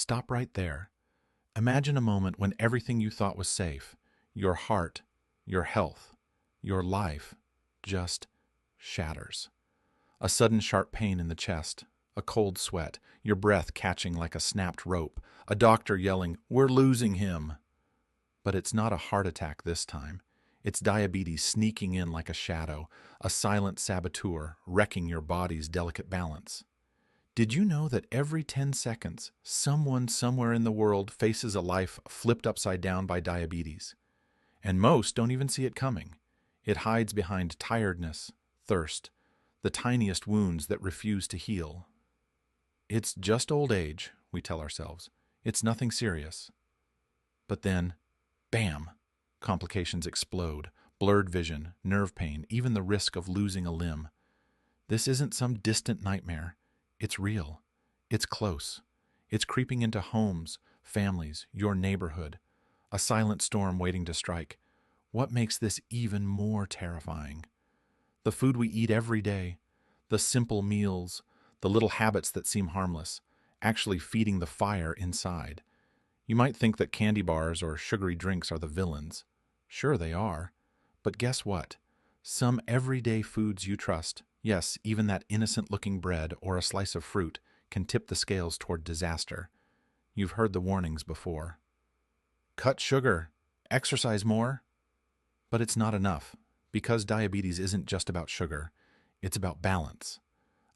Stop right there. Imagine a moment when everything you thought was safe, your heart, your health, your life, just shatters. A sudden sharp pain in the chest, a cold sweat, your breath catching like a snapped rope, a doctor yelling, "We're losing him!" But it's not a heart attack this time. It's diabetes sneaking in like a shadow, a silent saboteur wrecking your body's delicate balance. Did you know that every 10 seconds, someone somewhere in the world faces a life flipped upside down by diabetes? And most don't even see it coming. It hides behind tiredness, thirst, the tiniest wounds that refuse to heal. It's just old age, we tell ourselves. It's nothing serious. But then, bam! Complications explode, blurred vision, nerve pain, even the risk of losing a limb. This isn't some distant nightmare. It's real. It's close. It's creeping into homes, families, your neighborhood. A silent storm waiting to strike. What makes this even more terrifying? The food we eat every day, the simple meals, the little habits that seem harmless, actually feeding the fire inside. You might think that candy bars or sugary drinks are the villains. Sure they are. But guess what? Some everyday foods you trust, yes, even that innocent-looking bread or a slice of fruit, can tip the scales toward disaster. You've heard the warnings before. Cut sugar. Exercise more. But it's not enough, because diabetes isn't just about sugar. It's about balance.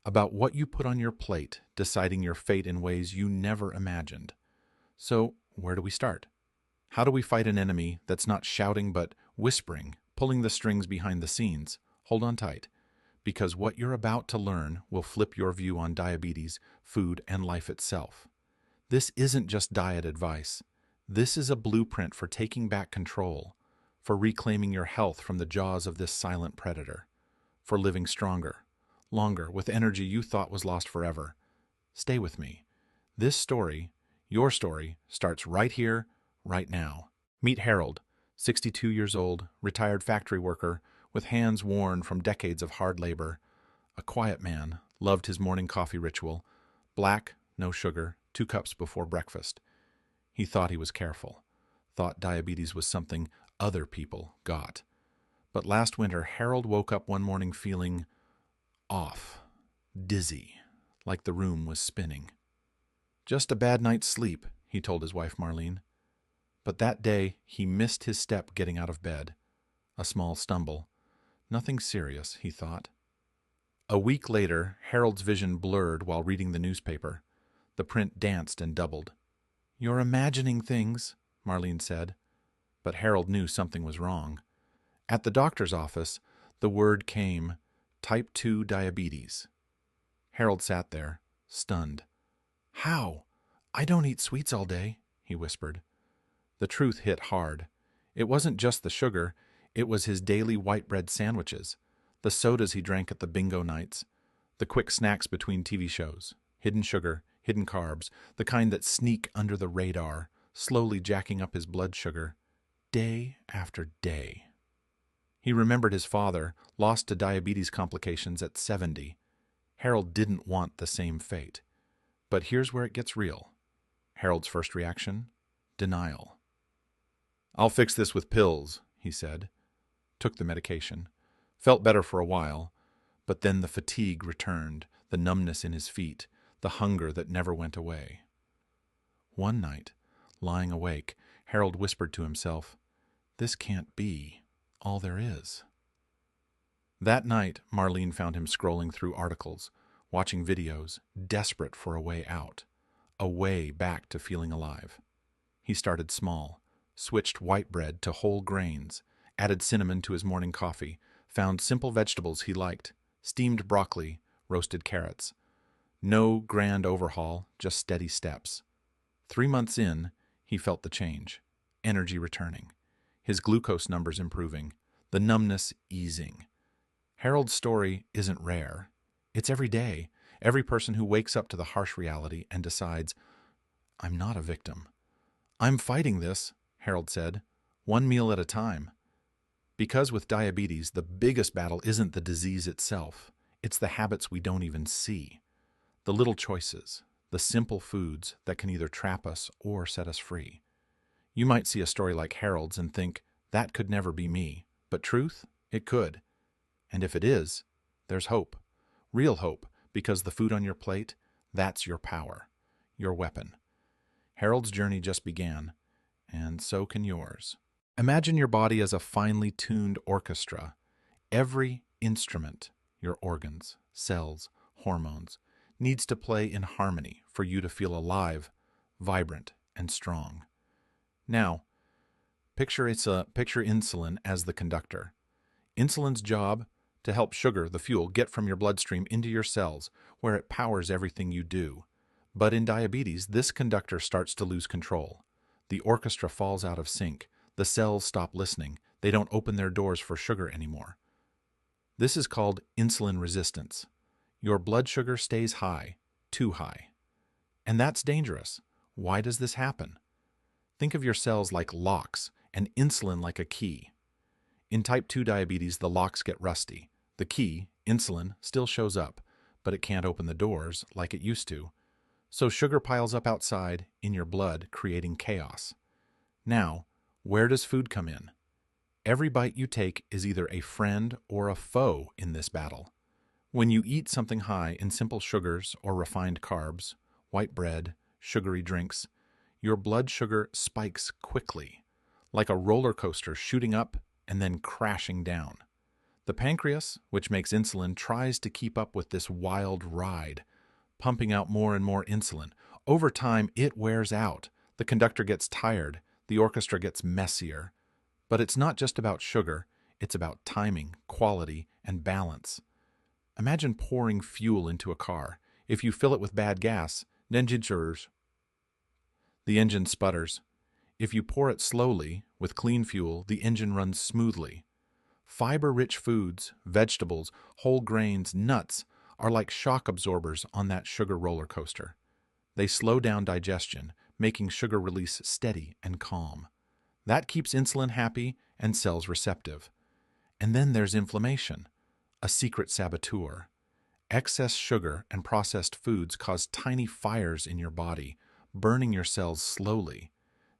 About what you put on your plate, deciding your fate in ways you never imagined. So, where do we start? How do we fight an enemy that's not shouting but whispering, pulling the strings behind the scenes? Hold on tight, because what you're about to learn will flip your view on diabetes, food, and life itself. This isn't just diet advice. This is a blueprint for taking back control, for reclaiming your health from the jaws of this silent predator, for living stronger, longer, with energy you thought was lost forever. Stay with me. This story, your story, starts right here, right now. Meet Harold, 62 years old, retired factory worker, with hands worn from decades of hard labor. A quiet man, loved his morning coffee ritual. Black, no sugar, 2 cups before breakfast. He thought he was careful, thought diabetes was something other people got. But last winter, Harold woke up one morning feeling off, dizzy, like the room was spinning. Just a bad night's sleep, he told his wife Marlene. But that day, he missed his step getting out of bed. A small stumble. Nothing serious, he thought. A week later, Harold's vision blurred while reading the newspaper. The print danced and doubled. "You're imagining things," Marlene said. But Harold knew something was wrong. At the doctor's office, the word came, type 2 diabetes. Harold sat there, stunned. "How? I don't eat sweets all day," he whispered. The truth hit hard. It wasn't just the sugar, it was his daily white bread sandwiches, the sodas he drank at the bingo nights, the quick snacks between TV shows, hidden sugar, hidden carbs, the kind that sneak under the radar, slowly jacking up his blood sugar, day after day. He remembered his father, lost to diabetes complications at 70. Harold didn't want the same fate. But here's where it gets real. Harold's first reaction? Denial. "I'll fix this with pills," he said. Took the medication. Felt better for a while, but then the fatigue returned, the numbness in his feet, the hunger that never went away. One night, lying awake, Harold whispered to himself, "This can't be all there is." That night, Marlene found him scrolling through articles, watching videos, desperate for a way out, a way back to feeling alive. He started small, switched white bread to whole grains, added cinnamon to his morning coffee, found simple vegetables he liked, steamed broccoli, roasted carrots. No grand overhaul, just steady steps. 3 months in, he felt the change, energy returning, his glucose numbers improving, the numbness easing. Harold's story isn't rare. It's every day, every person who wakes up to the harsh reality and decides, "I'm not a victim. I'm fighting this," Harold said, "one meal at a time." Because with diabetes, the biggest battle isn't the disease itself. It's the habits we don't even see. The little choices, the simple foods that can either trap us or set us free. You might see a story like Harold's and think, that could never be me. But truth, it could. And if it is, there's hope. Real hope, because the food on your plate, that's your power, your weapon. Harold's journey just began, and so can yours. Imagine your body as a finely tuned orchestra. Every instrument, your organs, cells, hormones, needs to play in harmony for you to feel alive, vibrant, and strong. Now, picture insulin as the conductor. Insulin's job to help sugar, the fuel, get from your bloodstream into your cells, where it powers everything you do. But in diabetes, this conductor starts to lose control. The orchestra falls out of sync. The cells stop listening. They don't open their doors for sugar anymore. This is called insulin resistance. Your blood sugar stays high, too high. And that's dangerous. Why does this happen? Think of your cells like locks and insulin like a key. In type 2 diabetes, the locks get rusty. The key, insulin, still shows up, but it can't open the doors like it used to. So sugar piles up outside in your blood, creating chaos. Now, where does food come in? Every bite you take is either a friend or a foe in this battle. When you eat something high in simple sugars or refined carbs, white bread, sugary drinks, your blood sugar spikes quickly, like a roller coaster shooting up and then crashing down. The pancreas, which makes insulin, tries to keep up with this wild ride, pumping out more and more insulin. Over time, it wears out. The conductor gets tired. The orchestra gets messier. But it's not just about sugar. It's about timing, quality, and balance. Imagine pouring fuel into a car. If you fill it with bad gas, the engine sputters. If you pour it slowly, with clean fuel, the engine runs smoothly. Fiber-rich foods, vegetables, whole grains, nuts are like shock absorbers on that sugar roller coaster. They slow down digestion, making sugar release steady and calm. That keeps insulin happy and cells receptive. And then there's inflammation, a secret saboteur. Excess sugar and processed foods cause tiny fires in your body, burning your cells slowly.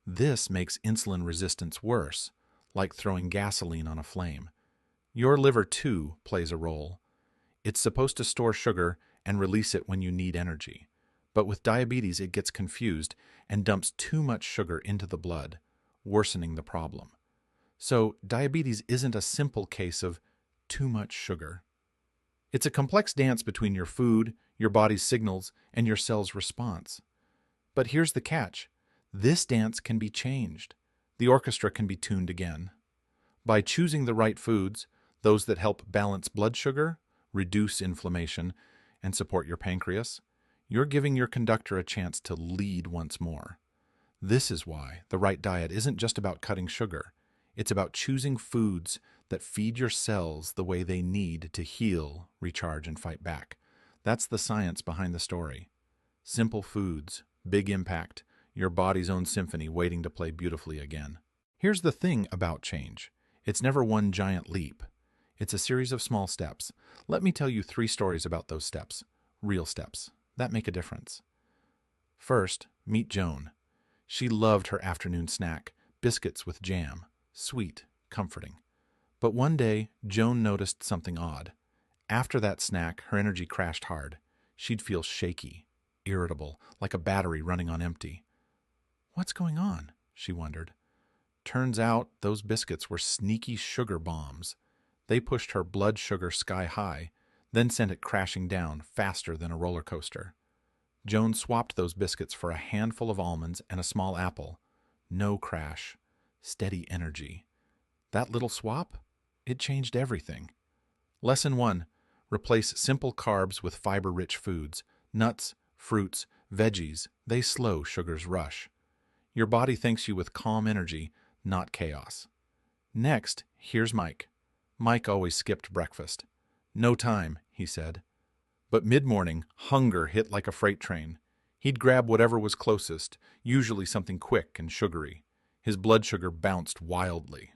This makes insulin resistance worse, like throwing gasoline on a flame. Your liver, too, plays a role. It's supposed to store sugar and release it when you need energy. But with diabetes, it gets confused and dumps too much sugar into the blood, worsening the problem. So diabetes isn't a simple case of too much sugar. It's a complex dance between your food, your body's signals, and your cell's response. But here's the catch. This dance can be changed. The orchestra can be tuned again. By choosing the right foods, those that help balance blood sugar, reduce inflammation, and support your pancreas, you're giving your conductor a chance to lead once more. This is why the right diet isn't just about cutting sugar. It's about choosing foods that feed your cells the way they need to heal, recharge, and fight back. That's the science behind the story. Simple foods, big impact, your body's own symphony waiting to play beautifully again. Here's the thing about change. It's never one giant leap. It's a series of small steps. Let me tell you 3 stories about those steps. Real steps that make a difference. First, meet Joan. She loved her afternoon snack, biscuits with jam. Sweet, comforting. But one day, Joan noticed something odd. After that snack, her energy crashed hard. She'd feel shaky, irritable, like a battery running on empty. What's going on? She wondered. Turns out those biscuits were sneaky sugar bombs. They pushed her blood sugar sky high, then sent it crashing down faster than a roller coaster. Joan swapped those biscuits for a handful of almonds and a small apple. No crash. Steady energy. That little swap? It changed everything. Lesson 1. Replace simple carbs with fiber-rich foods. Nuts, fruits, veggies, they slow sugar's rush. Your body thanks you with calm energy, not chaos. Next, here's Mike. Mike always skipped breakfast. No time, he said. But mid-morning, hunger hit like a freight train. He'd grab whatever was closest, usually something quick and sugary. His blood sugar bounced wildly.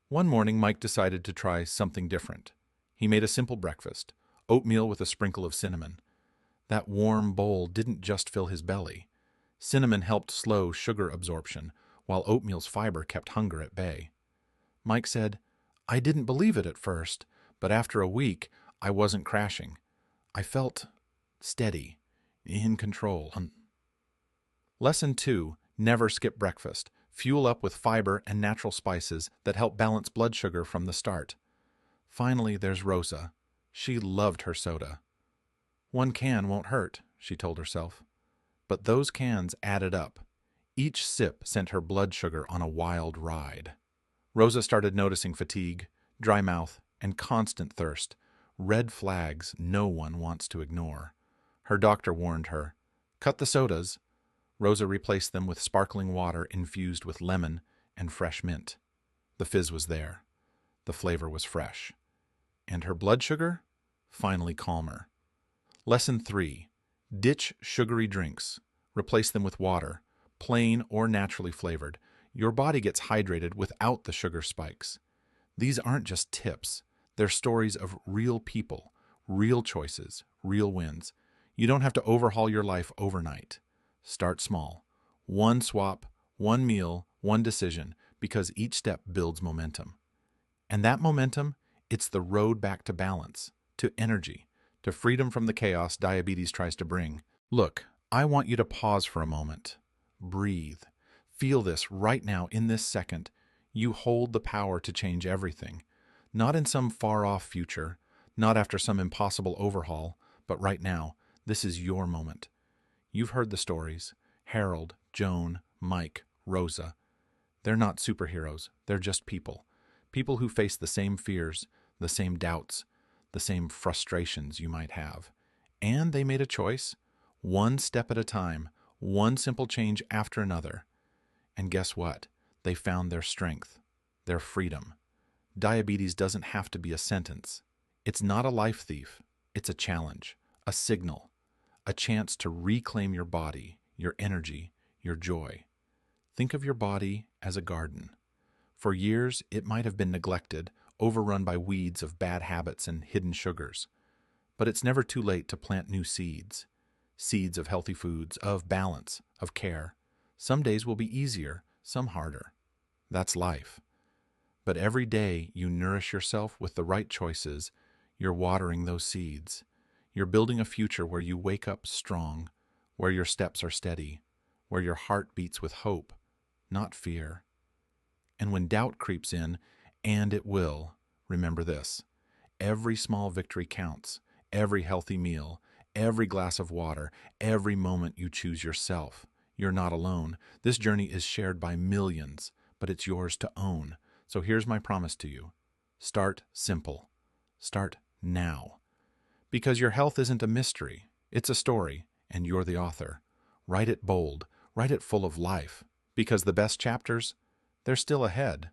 One morning, Mike decided to try something different. He made a simple breakfast, oatmeal with a sprinkle of cinnamon. That warm bowl didn't just fill his belly. Cinnamon helped slow sugar absorption, while oatmeal's fiber kept hunger at bay. Mike said, "I didn't believe it at first, but after a week, I wasn't crashing. I felt steady, in control." Lesson 2. Never skip breakfast. Fuel up with fiber and natural spices that help balance blood sugar from the start. Finally, there's Rosa. She loved her soda. "One can won't hurt," she told herself. But those cans added up. Each sip sent her blood sugar on a wild ride. Rosa started noticing fatigue, dry mouth, and constant thirst, red flags no one wants to ignore. Her doctor warned her, "Cut the sodas." Rosa replaced them with sparkling water infused with lemon and fresh mint. The fizz was there. The flavor was fresh. And her blood sugar? Finally calmer. Lesson 3. Ditch sugary drinks. Replace them with water, plain or naturally flavored. Your body gets hydrated without the sugar spikes. These aren't just tips. They're stories of real people, real choices, real wins. You don't have to overhaul your life overnight. Start small. One swap, one meal, one decision, because each step builds momentum. And that momentum, it's the road back to balance, to energy, to freedom from the chaos diabetes tries to bring. Look, I want you to pause for a moment. Breathe. Feel this right now in this second. You hold the power to change everything. Not in some far-off future, not after some impossible overhaul, but right now. This is your moment. You've heard the stories. Harold, Joan, Mike, Rosa. They're not superheroes. They're just people. People who face the same fears, the same doubts, the same frustrations you might have. And they made a choice, one step at a time, one simple change after another. And guess what? They found their strength, their freedom. Diabetes doesn't have to be a sentence. It's not a life thief. It's a challenge, a signal, a chance to reclaim your body, your energy, your joy. Think of your body as a garden. For years, it might have been neglected, overrun by weeds of bad habits and hidden sugars. But it's never too late to plant new seeds. Seeds of healthy foods, of balance, of care. Some days will be easier, some harder. That's life. But every day you nourish yourself with the right choices, you're watering those seeds. You're building a future where you wake up strong, where your steps are steady, where your heart beats with hope, not fear. And when doubt creeps in, and it will, remember this: every small victory counts, every healthy meal, every glass of water, every moment you choose yourself. You're not alone. This journey is shared by millions, but it's yours to own. So here's my promise to you. Start simple. Start now. Because your health isn't a mystery. It's a story, and you're the author. Write it bold. Write it full of life. Because the best chapters, they're still ahead.